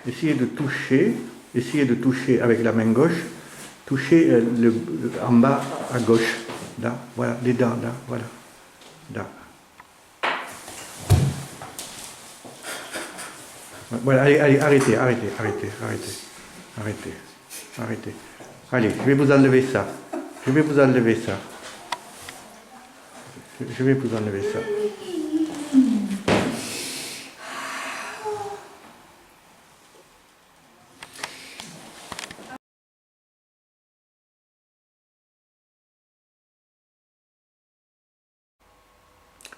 essayez de toucher avec la main gauche, touchez en bas à gauche, là, voilà, les dents, là, voilà, là. Voilà, allez, arrêtez. Allez, je vais vous enlever ça. Je vais vous enlever ça.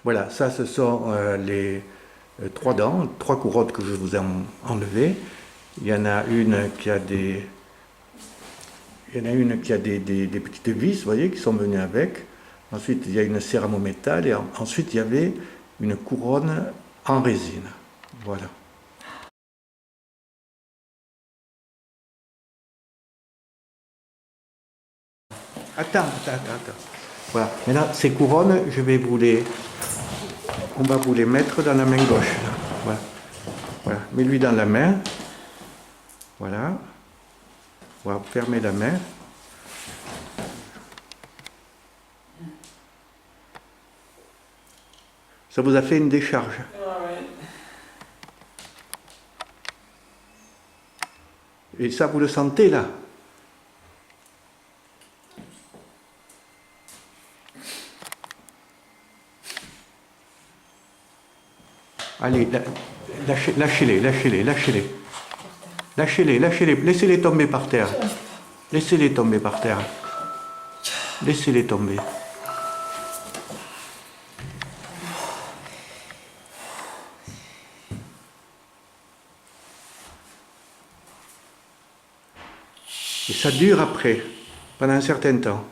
Voilà, ça ce sont les 3 dents, 3 couronnes que je vous ai enlevées. Il y en a une qui a des petites vis, vous voyez, qui sont venues avec. Ensuite, il y a une céramo-métal et ensuite, il y avait une couronne en résine. Voilà. Attends. Voilà. Maintenant, ces couronnes, on va vous les mettre dans la main gauche. Voilà. Mets-lui dans la main. Voilà. On va fermer la main. Ça vous a fait une décharge. Et ça, vous le sentez là? Allez, lâchez-les. Laissez-les tomber par terre. Laissez-les tomber. Et ça dure après, pendant un certain temps.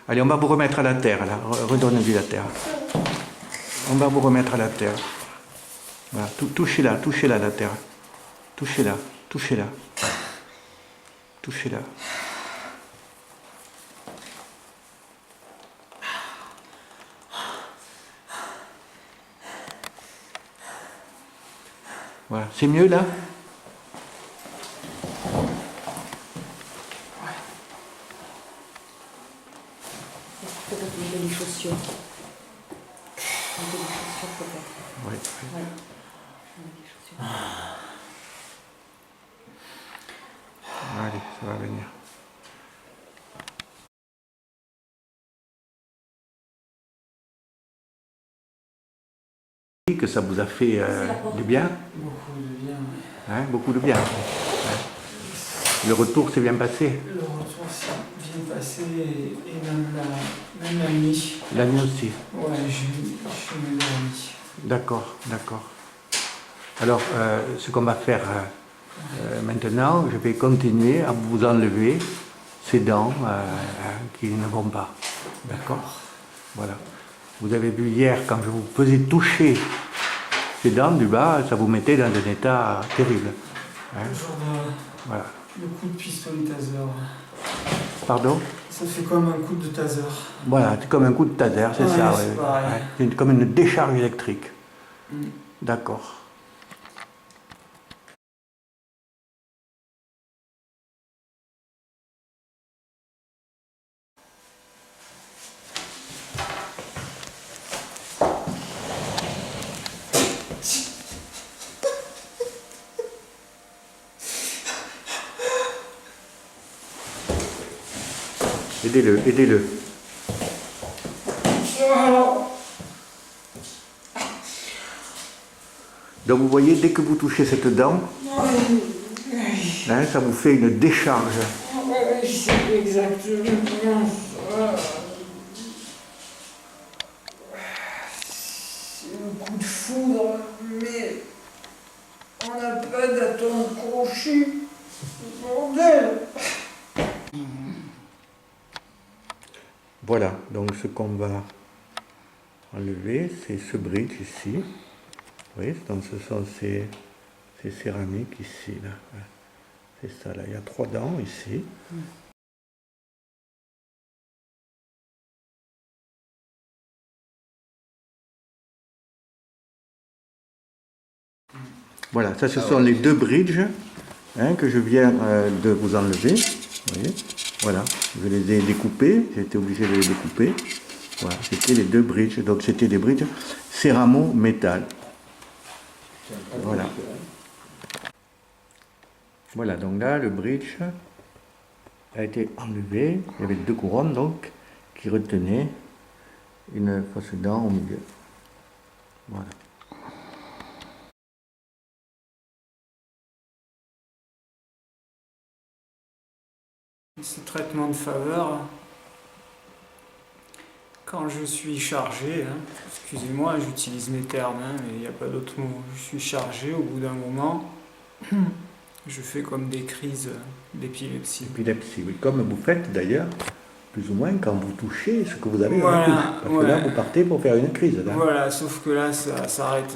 Allez, on va vous remettre à la terre, là. Redonnez-lui la terre. On va vous remettre à la terre. Voilà. Touchez-la, la terre. Touchez-la. Voilà. C'est mieux, là? Peut-être mettre des chaussures. Peut-être. Oui. Allez, ça va venir. Que ça vous a fait du bien? Beaucoup de bien, oui. Hein, beaucoup de bien. Ouais. Le retour s'est bien passé? Le retour s'est bien passé et même la nuit. La nuit aussi? Ouais, je suis mieux la nuit. D'accord. Alors, ce qu'on va faire maintenant, je vais continuer à vous enlever ces dents qui ne vont pas. D'accord? Voilà. Vous avez vu hier, quand je vous faisais toucher ces dents du bas, ça vous mettait dans un état terrible. Hein? Voilà. Le coup de pistolet taser. Pardon? Ça fait comme un coup de taser. Voilà, c'est comme un coup de taser, c'est ça. C'est pareil. Ouais. C'est comme une décharge électrique. D'accord. Aidez-le. Donc vous voyez, dès que vous touchez cette dent, hein, ça vous fait une décharge. C'est exactement ça. C'est un coup de foudre, mais on n'a pas d'atome crochu. Bordel! Voilà, donc ce qu'on va enlever, c'est ce bridge ici. Oui, donc ce sont ces céramiques ici. Là. C'est ça, là. Il y a 3 dents ici. Voilà, ça ce sont les deux bridges hein, que je viens de vous enlever. Vous voyez, voilà, je les ai découpés, j'ai été obligé de les découper. Voilà, c'était les deux bridges, donc c'était des bridges céramo métal. Voilà. Voilà, donc là le bridge a été enlevé. Il y avait deux couronnes donc qui retenaient une fausse dent au milieu. Voilà. Ce traitement de faveur, quand je suis chargé, hein, excusez-moi, j'utilise mes termes, hein, mais il n'y a pas d'autre mot, je suis chargé, au bout d'un moment, je fais comme des crises d'épilepsie. Épilepsie, oui, comme vous faites d'ailleurs, plus ou moins quand vous touchez ce que vous avez dans la Voilà, bouche. Parce que là, vous partez pour faire une crise. Là. Voilà, sauf que là, ça s'arrête,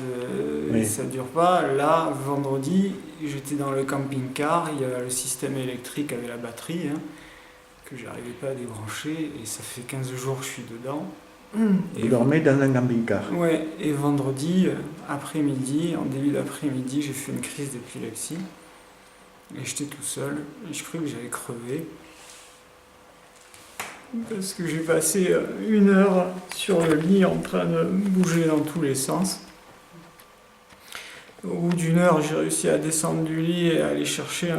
Oui. ça dure pas. Là, vendredi, j'étais dans le camping-car, il y a le système électrique avec la batterie, hein, que j'arrivais pas à débrancher, et ça fait 15 jours que je suis dedans. Vous dormez dans un camping-car. Ouais, et vendredi, après-midi, en début d'après-midi, j'ai fait une crise d'épilepsie. Et j'étais tout seul, et je croyais que j'allais crever. Parce que j'ai passé 1 heure sur le lit en train de bouger dans tous les sens. Au bout d'1 heure, j'ai réussi à descendre du lit et à aller chercher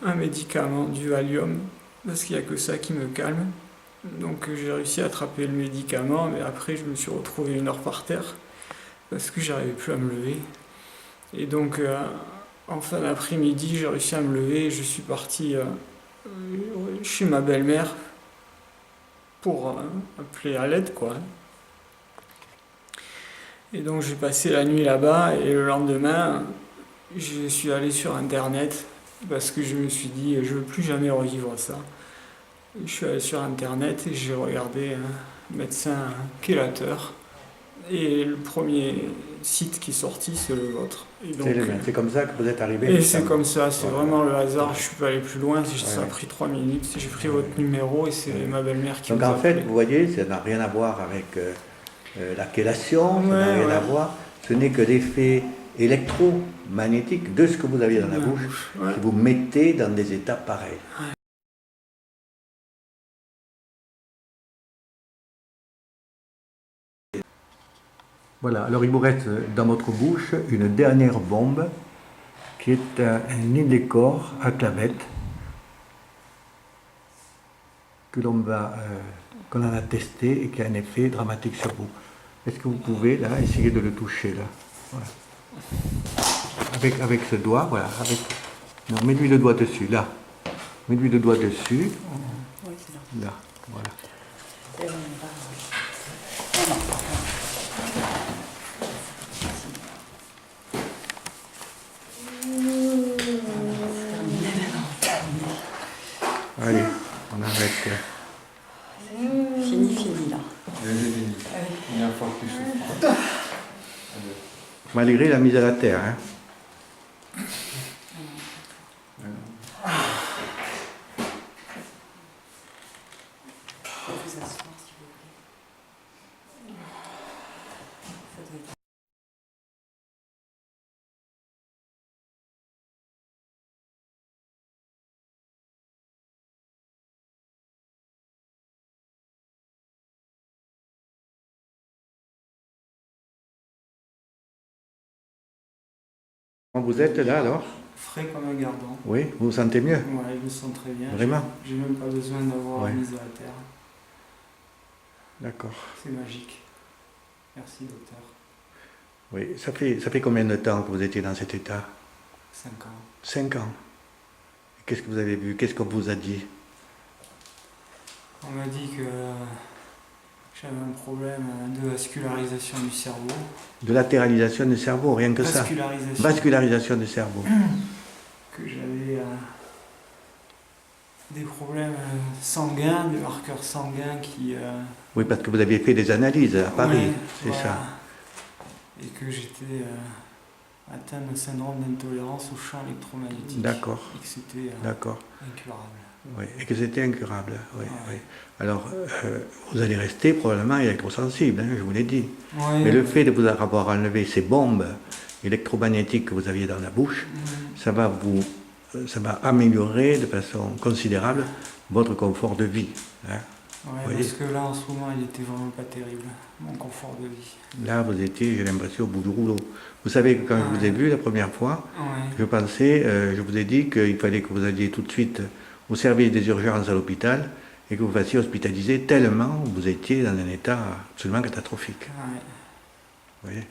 un médicament, du Valium, parce qu'il n'y a que ça qui me calme. Donc j'ai réussi à attraper le médicament, mais après je me suis retrouvé 1 heure par terre, parce que j'arrivais plus à me lever. Et donc en fin d'après-midi, j'ai réussi à me lever et je suis parti chez ma belle-mère pour appeler à l'aide, quoi. Et donc j'ai passé la nuit là-bas et le lendemain, je suis allé sur internet parce que je me suis dit je veux plus jamais revivre ça. Je suis allé sur internet et j'ai regardé médecin chélateur et le premier site qui est sorti c'est le vôtre. C'est comme ça que vous êtes arrivé. Et c'est comme ça, c'est Voilà. vraiment le hasard, je suis pas allé plus loin, ça a Ouais. pris 3 minutes, j'ai pris votre numéro et c'est ma belle-mère qui Donc vous a en fait, appelé. vous voyez, ça n'a rien à voir avec la chélation, ça n'a Ouais, rien ouais. à voir. Ce n'est que l'effet électromagnétique de ce que vous aviez dans la bouche Ouais. qui vous mettez dans des états pareils. Voilà, alors il vous reste dans votre bouche une dernière bombe qui est un Indecore à clavette que qu'on en a testé et qui a un effet dramatique sur vous. Est-ce que vous pouvez là essayer de le toucher là, voilà. Avec ce doigt, voilà, non, mets-lui le doigt dessus, là. Mets-lui le doigt dessus, Oui, c'est là. là, voilà. Et on va... Non, non, Allez, on arrête. Fini, fini là. Malgré la mise à la terre, hein. Vous pouvez vous asseoir si vous voulez. Ça doit être... Vous êtes là alors? Frais comme un gardon. Oui, vous vous sentez mieux? Ouais, je me sens très bien. Vraiment? J'ai même pas besoin d'avoir Ouais. mise à la terre. D'accord. C'est magique. Merci docteur. Oui, ça fait combien de temps que vous étiez dans cet état? 5 ans. 5 ans. Qu'est-ce que vous avez vu? Qu'est-ce qu'on vous a dit? On m'a dit que j'avais un problème de vascularisation du cerveau. De latéralisation du cerveau, rien que ça. Vascularisation. Vascularisation du cerveau. Que j'avais des problèmes sanguins, des marqueurs sanguins qui... Oui, parce que vous aviez fait des analyses à Paris, ouais, c'est voilà. ça. Et que j'étais atteint d'un syndrome d'intolérance au champ électromagnétique. D'accord, Et que c'était d'accord. incurable. Oui, et que c'était incurable. Oui, Ouais. oui. Alors, vous allez rester probablement électrosensible, hein, je vous l'ai dit. Ouais, Mais le fait de vous avoir enlevé ces bombes électromagnétique que vous aviez dans la bouche, ça va améliorer de façon considérable votre confort de vie. Hein. Ouais, voyez. parce que là, en ce moment, il était vraiment pas terrible, mon confort de vie. Là, vous étiez, j'ai l'impression, au bout du rouleau. Vous savez que quand je vous ai vu la première fois, Ouais. je vous ai dit qu'il fallait que vous alliez tout de suite au service des urgences à l'hôpital et que vous fassiez hospitaliser tellement vous étiez dans un état absolument catastrophique. Ouais. Vous voyez.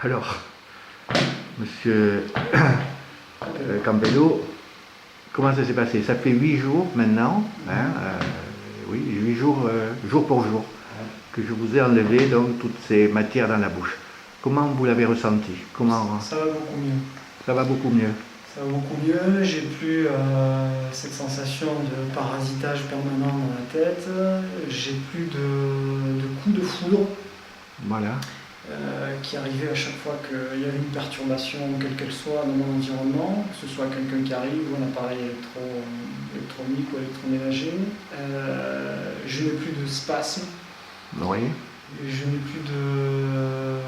Alors, monsieur Campello, comment ça s'est passé? Ça fait 8 jours maintenant, hein, oui, 8 jours, jour pour jour, que je vous ai enlevé donc toutes ces matières dans la bouche. Comment vous l'avez ressenti? Comment... Ça va beaucoup mieux. Ça va beaucoup mieux. Ça va beaucoup mieux, j'ai plus cette sensation de parasitage permanent dans la tête, j'ai plus de coups de foudre Voilà. qui arrivaient à chaque fois qu'il y avait une perturbation, quelle qu'elle soit, dans mon environnement, que ce soit quelqu'un qui arrive ou un appareil électronique ou électroménager. Je n'ai plus de spasmes, Oui. je n'ai plus de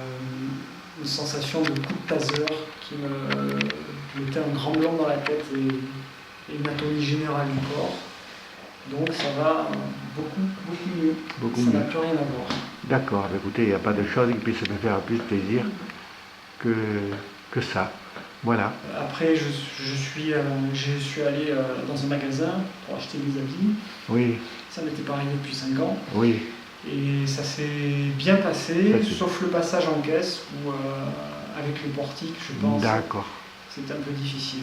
sensation de coup de taser qui me mettait un grand blanc dans la tête et une atonie générale du corps. Donc ça va beaucoup mieux. Beaucoup Ça n'a mieux. plus rien à voir. D'accord, écoutez, il n'y a pas de chose qui puisse me faire plus plaisir que ça. Voilà. Après, je suis allé dans un magasin pour acheter des habits. Oui, Ça m'était pas arrivé depuis 5 ans. oui. Et ça s'est bien passé, Ça, c'est- sauf le passage en caisse où, avec le portique, je pense, D'accord. c'était un peu difficile.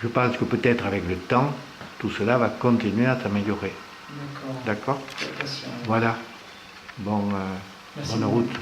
Je pense que peut-être avec le temps, tout cela va continuer à s'améliorer. D'accord. D'accord? Soyez patient. Voilà. Bon, Merci bonne beaucoup. route.